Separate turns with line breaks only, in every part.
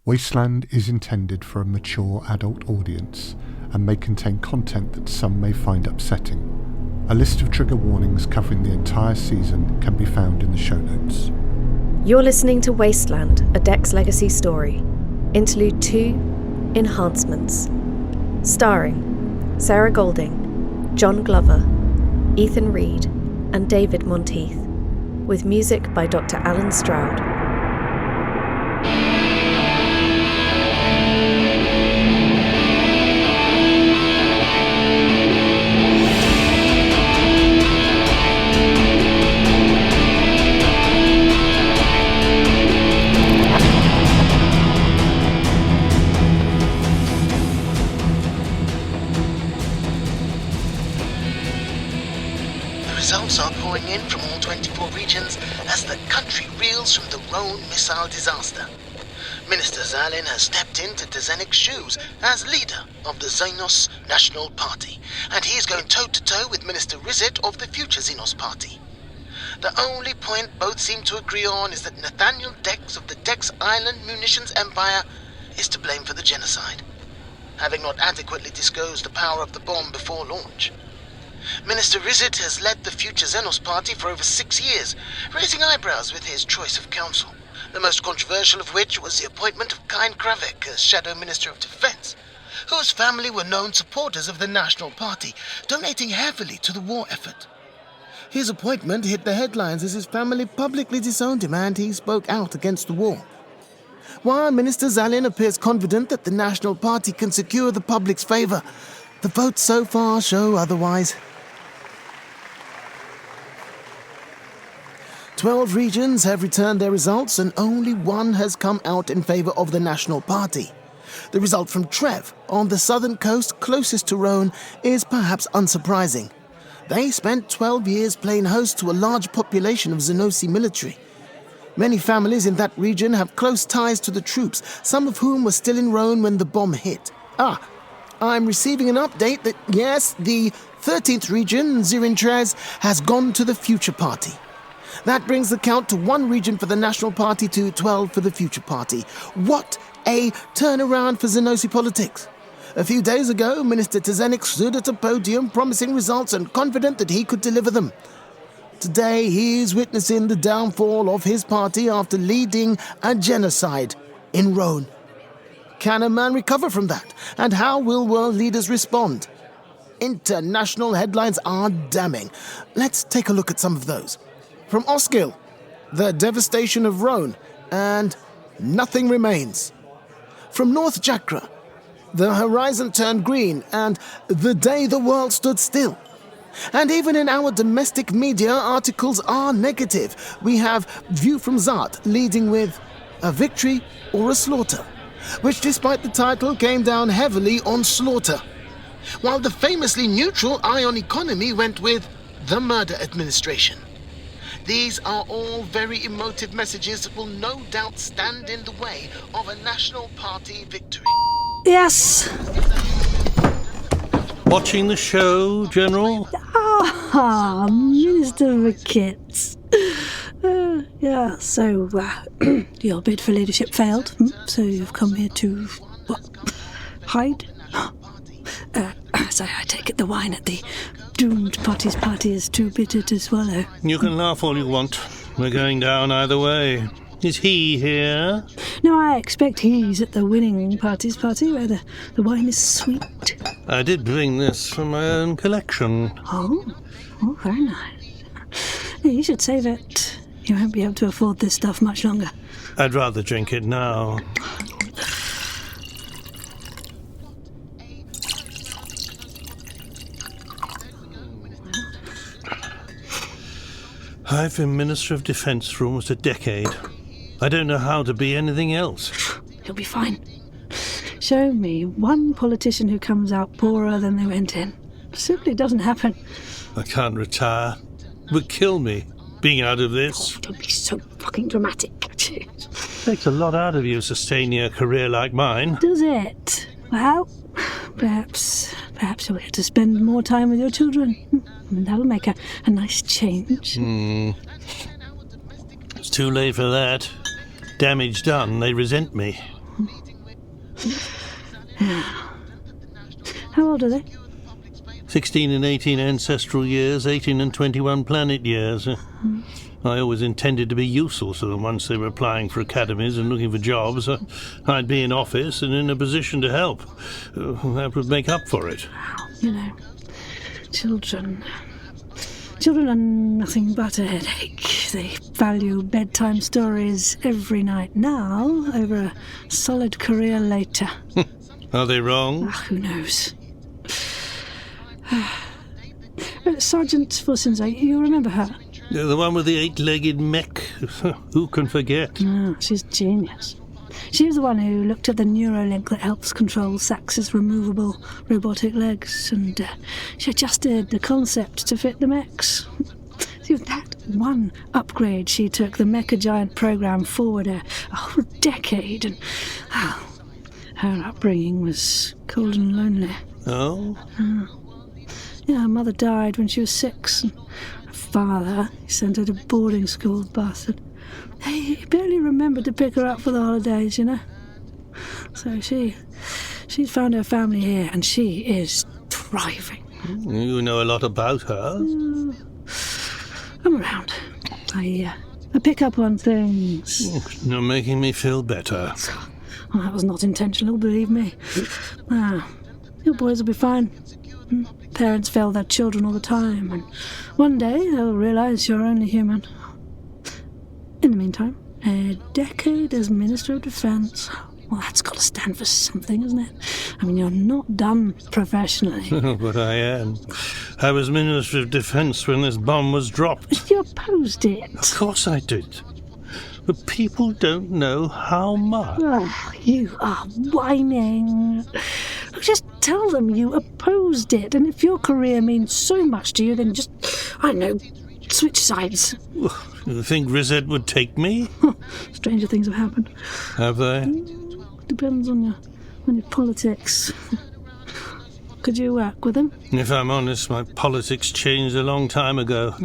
Wasteland is intended for a mature adult audience and may contain content that some may find upsetting. A list of trigger warnings covering the entire season can be found in the show notes.
You're listening to Wasteland, a Dex Legacy Story. Interlude 2, Enhancements. Starring Sarah Golding, John Glover, Ethan Reed, and David Monteith, with music by Dr. Alan Stroud.
Results are pouring in from all 24 regions as the country reels from the Rhone missile disaster. Minister Zalin has stepped into Tzenik's shoes as leader of the Xenos National Party, and he is going toe-to-toe with Minister Rizet of the future Xenos Party. The only point both seem to agree on is that Nathaniel Dex of the Dex Island Munitions Empire is to blame for the genocide, having not adequately disclosed the power of the bomb before launch. Minister Rizet has led the future Xenos Party for over 6 years, raising eyebrows with his choice of council, the most controversial of which was the appointment of Kain Kravik as Shadow Minister of Defense, whose family were known supporters of the National Party, donating heavily to the war effort. His appointment hit the headlines as his family publicly disowned him and he spoke out against the war. While Minister Zalin appears confident that the National Party can secure the public's favour, the votes so far show otherwise. 12 regions have returned their results and only one has come out in favour of the National Party. The result from Trev, on the southern coast closest to Rhone, is perhaps unsurprising. They spent 12 years playing host to a large population of Xenosi military. Many families in that region have close ties to the troops, some of whom were still in Rhone when the bomb hit. I'm receiving an update that, yes, the 13th region, Zirintrez, has gone to the Future Party. That brings the count to 1 region for the National Party to 12 for the Future Party. What a turnaround for Xenosi politics. A few days ago, Minister Tzenik stood at a podium promising results and confident that he could deliver them. Today, he is witnessing the downfall of his party after leading a genocide in Rhone. Can a man recover from that? And how will world leaders respond? International headlines are damning. Let's take a look at some of those. From Oskil, the devastation of Rhone, and nothing remains. From North Jakra, the horizon turned green, and the day the world stood still. And even in our domestic media, articles are negative. We have View from Zart leading with a victory or a slaughter, which despite the title came down heavily on slaughter, while the famously neutral Ion Economy went with the murder administration. These are all very emotive messages that will no doubt stand in the way of a National Party victory.
Yes.
Watching the show, General?
Minister of the Kits. So your bid for leadership failed, so you've come here to, hide? So I take it the wine at the doomed party's party is too bitter to swallow.
You can laugh all you want. We're going down either way. Is he here?
No, I expect he's at the winning party's party, where the wine is sweet.
I did bring this from my own collection.
Oh, very nice. You should say that you won't be able to afford this stuff much longer.
I'd rather drink it now. I've been Minister of Defence for almost a decade. I don't know how to be anything else.
You'll be fine. Show me one politician who comes out poorer than they went in. It simply doesn't happen.
I can't retire. It would kill me, being out of this.
Oh, don't be so fucking dramatic.
Takes a lot out of you sustaining a career like mine.
Does it? Well, perhaps you'll get to spend more time with your children. That'll make a nice change.
It's too late for that. Damage done, they resent me.
How old are they?
16 and 18 ancestral years, 18 and 21 planet years. I always intended to be useful to them once they were applying for academies and looking for jobs. I'd be in office and in a position to help. That would make up for it.
You know, children are nothing but a headache. They value bedtime stories every night now over a solid career later.
Are they wrong?
Who knows? Sergeant Forsythia, you remember her?
The one with the 8-legged mech. Who can forget?
Oh, she's genius. She was the one who looked at the neurolink that helps control Sax's removable robotic legs, and she adjusted the concept to fit the mechs. See, with that one upgrade, she took the Mecha Giant program forward a whole decade, and her upbringing was cold and lonely.
Oh?
Yeah, her mother died when she was 6, and her father, he sent her to boarding school, bastard. He barely remembered to pick her up for the holidays, you know. So she's found her family here, and she is thriving.
You know a lot about her.
I'm around. I pick up on things.
You're making me feel better.
Well, that was not intentional, believe me. Your boys will be fine. Parents fail their children all the time, and one day they'll realise you're only human. In the meantime, a decade as Minister of Defence. Well, that's got to stand for something, isn't it? I mean, you're not done professionally.
But I am. I was Minister of Defence when this bomb was dropped.
You opposed it.
Of course I did. But people don't know how much.
Oh, you are whining. Just tell them you opposed it, and if your career means so much to you, then just, I don't know, switch sides.
You think Rizet would take me?
Stranger things have happened.
Have they?
Depends on your politics. Could you work with him?
If I'm honest, my politics changed a long time ago.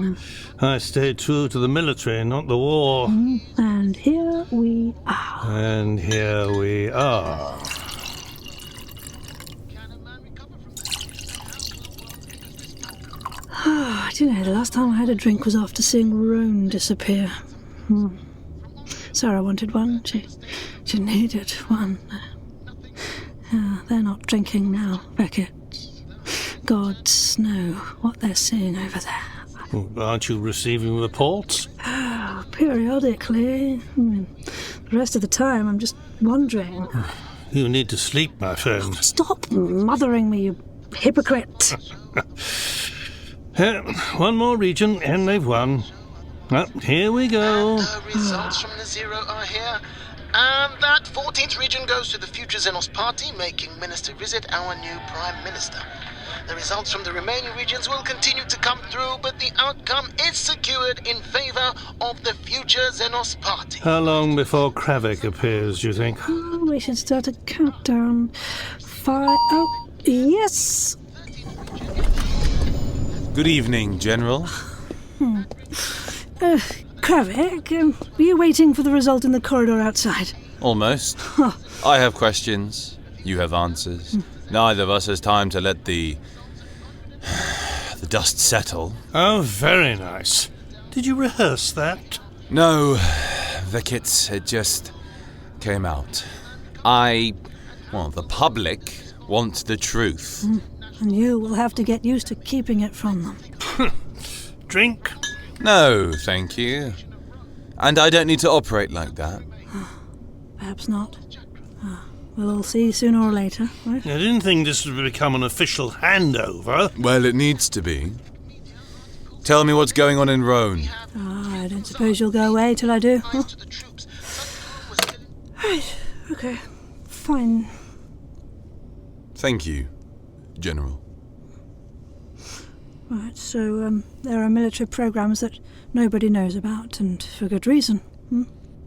I stayed true to the military, not the war.
And here we are.
And here we are.
Do you know, the last time I had a drink was after seeing Roan disappear. Sarah wanted one. She needed one. They're not drinking now, Beckett. Gods know what they're seeing over there.
Aren't you receiving reports?
Periodically. The rest of the time, I'm just wondering.
You need to sleep, my friend.
Stop mothering me, you hypocrite.
One more region, and they've won. Here we go.
And results from the zero are here. And that 14th region goes to the Future Xenos Party, making Minister Rizet our new Prime Minister. The results from the remaining regions will continue to come through, but the outcome is secured in favour of the Future Xenos Party.
How long before Kravik appears, do you think?
We should start a countdown. 5... Oh, yes!
Good evening, General.
Kravik, were you waiting for the result in the corridor outside?
Almost. I have questions. You have answers. Neither of us has time to let the dust settle.
Oh, very nice. Did you rehearse that?
No, Vikits, it just came out. The public want the truth.
And you will have to get used to keeping it from them.
Drink?
No, thank you. And I don't need to operate like that.
Perhaps not. We'll all see sooner or later, right?
I didn't think this would become an official handover.
Well, it needs to be. Tell me what's going on in Roan.
I don't suppose you'll go away till I do. Huh? Right, okay. Fine.
Thank you, General.
Right, so there are military programs that nobody knows about, and for good reason.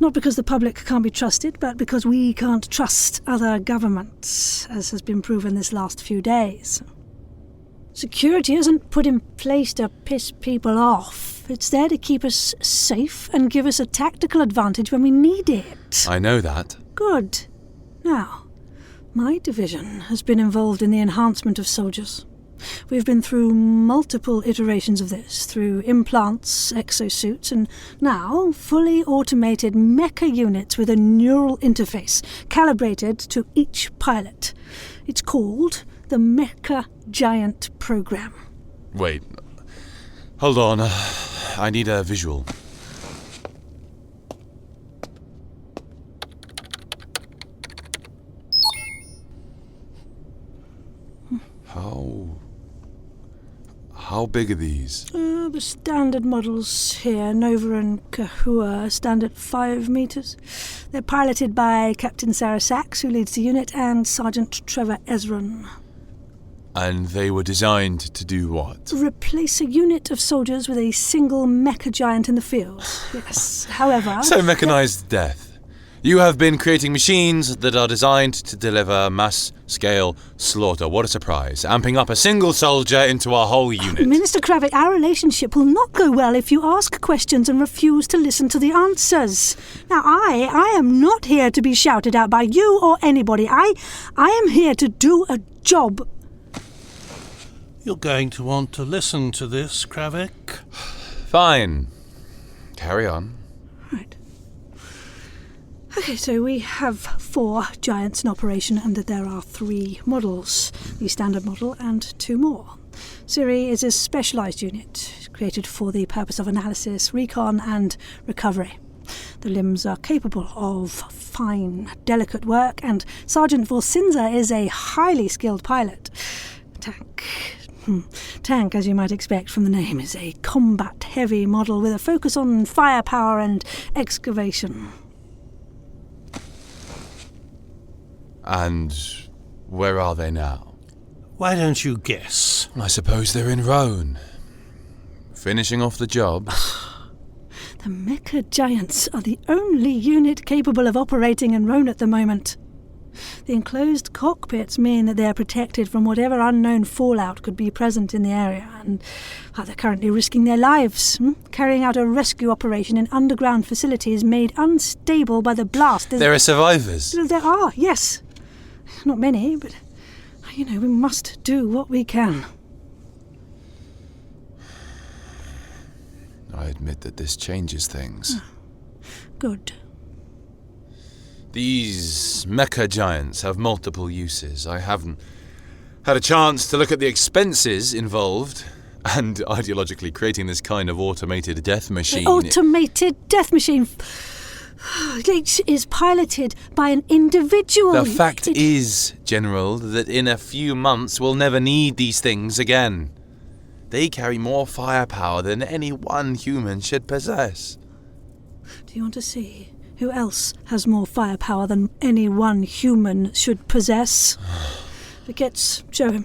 Not because the public can't be trusted, but because we can't trust other governments, as has been proven this last few days. Security isn't put in place to piss people off. It's there to keep us safe and give us a tactical advantage when we need it.
I know that.
Good. Now, my division has been involved in the enhancement of soldiers. We've been through multiple iterations of this, through implants, exosuits, and now fully automated mecha units with a neural interface calibrated to each pilot. It's called the Mecha Giant Program.
Wait. Hold on. I need a visual. How big are these?
The standard models here, Nova and Kahua, stand at 5 meters. They're piloted by Captain Sarah Sachs, who leads the unit, and Sergeant Trevor Ezron.
And they were designed to do what?
Replace a unit of soldiers with a single mecha giant in the field. Yes, however...
So mechanized death. You have been creating machines that are designed to deliver mass-scale slaughter. What a surprise. Amping up a single soldier into a whole unit.
Minister Kravik, our relationship will not go well if you ask questions and refuse to listen to the answers. Now, I am not here to be shouted at by you or anybody. I am here to do a job.
You're going to want to listen to this, Kravik.
Fine. Carry on.
Right. Okay, so we have 4 giants in operation, and there are 3 models. The standard model and 2 more. Siri is a specialised unit created for the purpose of analysis, recon and recovery. The limbs are capable of fine, delicate work, and Sergeant Vorsinza is a highly skilled pilot. Tank, as you might expect from the name, is a combat-heavy model with a focus on firepower and excavation.
And where are they now?
Why don't you guess?
I suppose they're in Roan. Finishing off the job.
The Mecha Giants are the only unit capable of operating in Roan at the moment. The enclosed cockpits mean that they are protected from whatever unknown fallout could be present in the area, and they're currently risking their lives, carrying out a rescue operation in underground facilities made unstable by the blast.
There are survivors?
There are, yes. Not many, but, we must do what we can.
I admit that this changes things.
Good.
These mecha giants have multiple uses. I haven't had a chance to look at the expenses involved, and ideologically creating this kind of automated death machine.
Automated death machine? It is piloted by an individual.
The fact is, General, that in a few months we'll never need these things again. They carry more firepower than any one human should possess.
Do you want to see who else has more firepower than any one human should possess? If it gets, show him.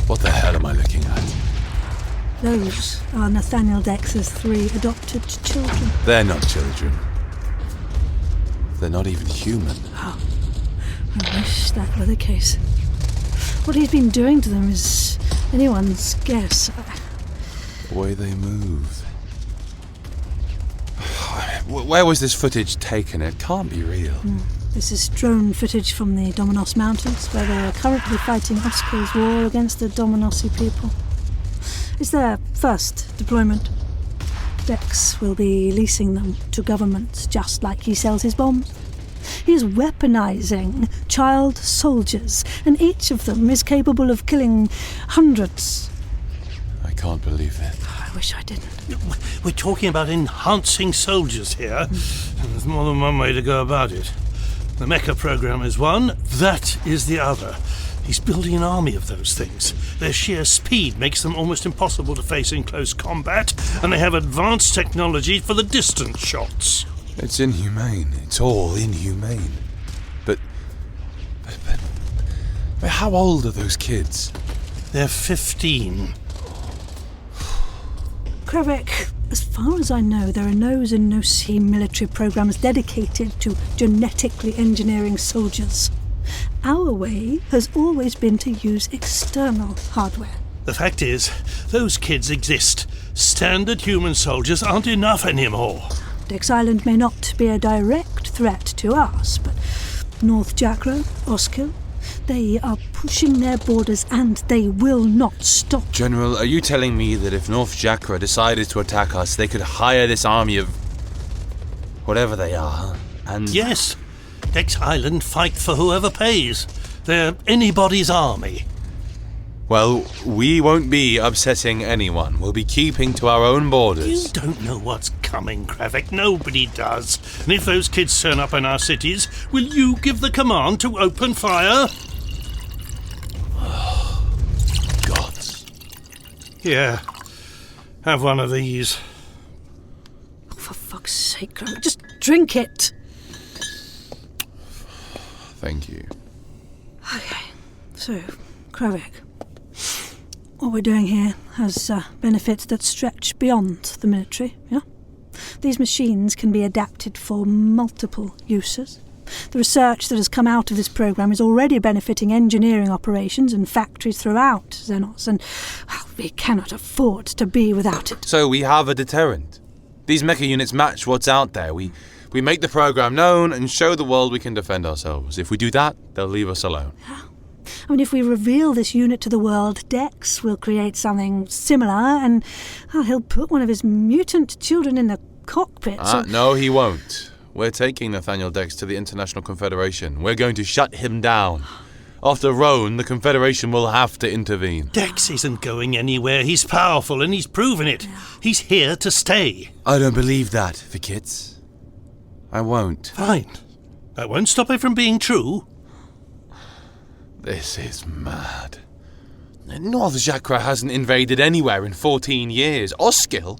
What the hell am I looking at?
Those are Nathaniel Dex's 3 adopted children.
They're not children. They're not even human.
Oh, I wish that were the case. What he's been doing to them is anyone's guess.
The way they move. Where was this footage taken? It can't be real.
This is drone footage from the Dominos Mountains, where they are currently fighting Oscar's war against the Dominossi people. It's their first deployment. Dex will be leasing them to governments, just like he sells his bombs. He is weaponizing child soldiers, and each of them is capable of killing hundreds.
I can't believe it.
I wish I didn't.
We're talking about enhancing soldiers here. There's more than one way to go about it. The mecha program is one, that is the other. He's building an army of those things. Their sheer speed makes them almost impossible to face in close combat, and they have advanced technology for the distance shots.
It's inhumane. It's all inhumane. But how old are those kids?
They're 15.
Kravik, as far as I know, there are no Xenosi military programs dedicated to genetically engineering soldiers. Our way has always been to use external hardware.
The fact is, those kids exist. Standard human soldiers aren't enough anymore.
Dex Island may not be a direct threat to us, but North Jakra, Oskil, they are pushing their borders and they will not stop.
General, are you telling me that if North Jakra decided to attack us, they could hire this army of whatever they are, and...
Yes. Dex Island fight for whoever pays. They're anybody's army.
Well, we won't be upsetting anyone. We'll be keeping to our own borders.
You don't know what's coming, Kravik. Nobody does. And if those kids turn up in our cities, will you give the command to open fire?
Gods.
Here. Have one of these.
Oh, for fuck's sake, Grandma, just drink it.
Thank you.
Okay, so, Kravik, what we're doing here has benefits that stretch beyond the military, yeah? These machines can be adapted for multiple uses. The research that has come out of this program is already benefiting engineering operations and factories throughout Xenos, and we cannot afford to be without it.
So we have a deterrent. These mecha units match what's out there. We make the program known and show the world we can defend ourselves. If we do that, they'll leave us alone.
I mean, if we reveal this unit to the world, Dex will create something similar, and he'll put one of his mutant children in the cockpit.
No, he won't. We're taking Nathaniel Dex to the International Confederation. We're going to shut him down. After Roan, the Confederation will have to intervene.
Dex isn't going anywhere. He's powerful, and he's proven it. He's here to stay.
I don't believe that, Vikits. I won't.
Fine. That won't stop it from being true.
This is mad. North Jakra hasn't invaded anywhere in 14 years. Oskil?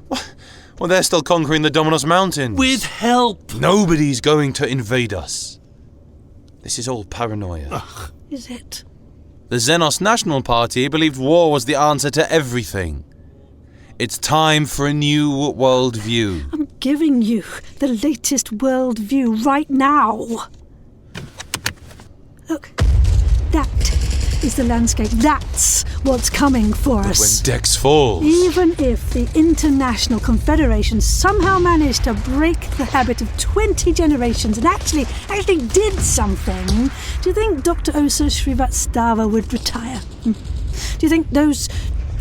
Well, they're still conquering the Dominos Mountains.
With help.
Nobody's going to invade us. This is all paranoia.
Ugh.
Is it?
The Xenos National Party believed war was the answer to everything. It's time for a new worldview.
I'm giving you the latest worldview right now. Look, that is the landscape. That's what's coming for us.
When Dex falls...
Even if the International Confederation somehow managed to break the habit of 20 generations and actually did something, do you think Dr. Osa Srivatstava would retire? Do you think those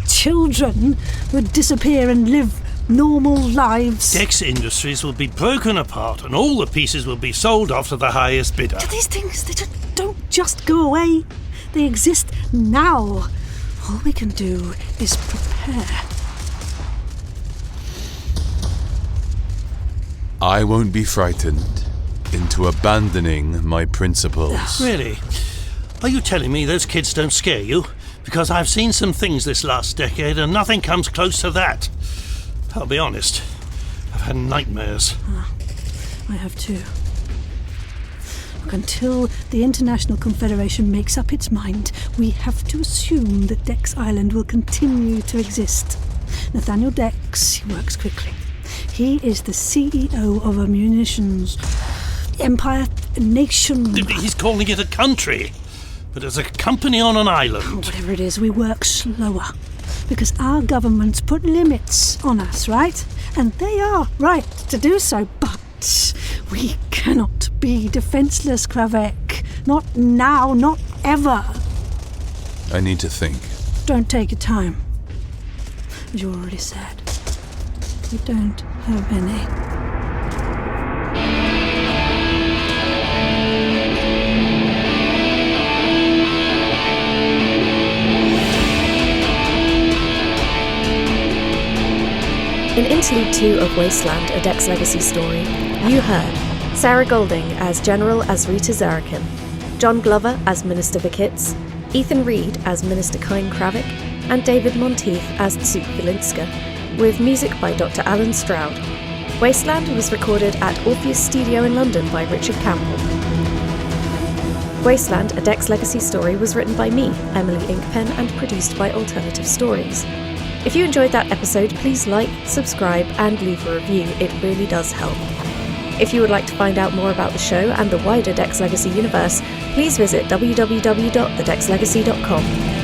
children would disappear and live normal lives?
Dex Industries will be broken apart and all the pieces will be sold off to the highest bidder.
These things, they don't just go away. They exist now. All we can do is prepare.
I won't be frightened into abandoning my principles.
Really? Are you telling me those kids don't scare you? Because I've seen some things this last decade and nothing comes close to that. I'll be honest, I've had nightmares.
I have too. Look, until the International Confederation makes up its mind, we have to assume that Dex Island will continue to exist. Nathaniel Dex, he works quickly. He is the CEO of a munitions empire, nation.
He's calling it a country, but as a company on an island.
Whatever it is, we work slower. Because our governments put limits on us, right? And they are right to do so, but we cannot be defenseless, Kravik. Not now, not ever.
I need to think.
Don't take your time. As you already said, we don't have any.
In Interlude 2 of Wasteland, a Dex Legacy Story, you heard Sarah Golding as General Azrita Zarakin, John Glover as Minister Vikits, Ethan Reed as Minister Kine Kravik, and David Monteith as Tsuk Vilinska, with music by Dr. Alan Stroud. Wasteland was recorded at Orpheus Studio in London by Richard Campbell. Wasteland, a Dex Legacy Story was written by me, Emily Inkpen, and produced by Alternative Stories. If you enjoyed that episode, please like, subscribe, and leave a review. It really does help. If you would like to find out more about the show and the wider Dex Legacy universe, please please visit www.thedexlegacy.com.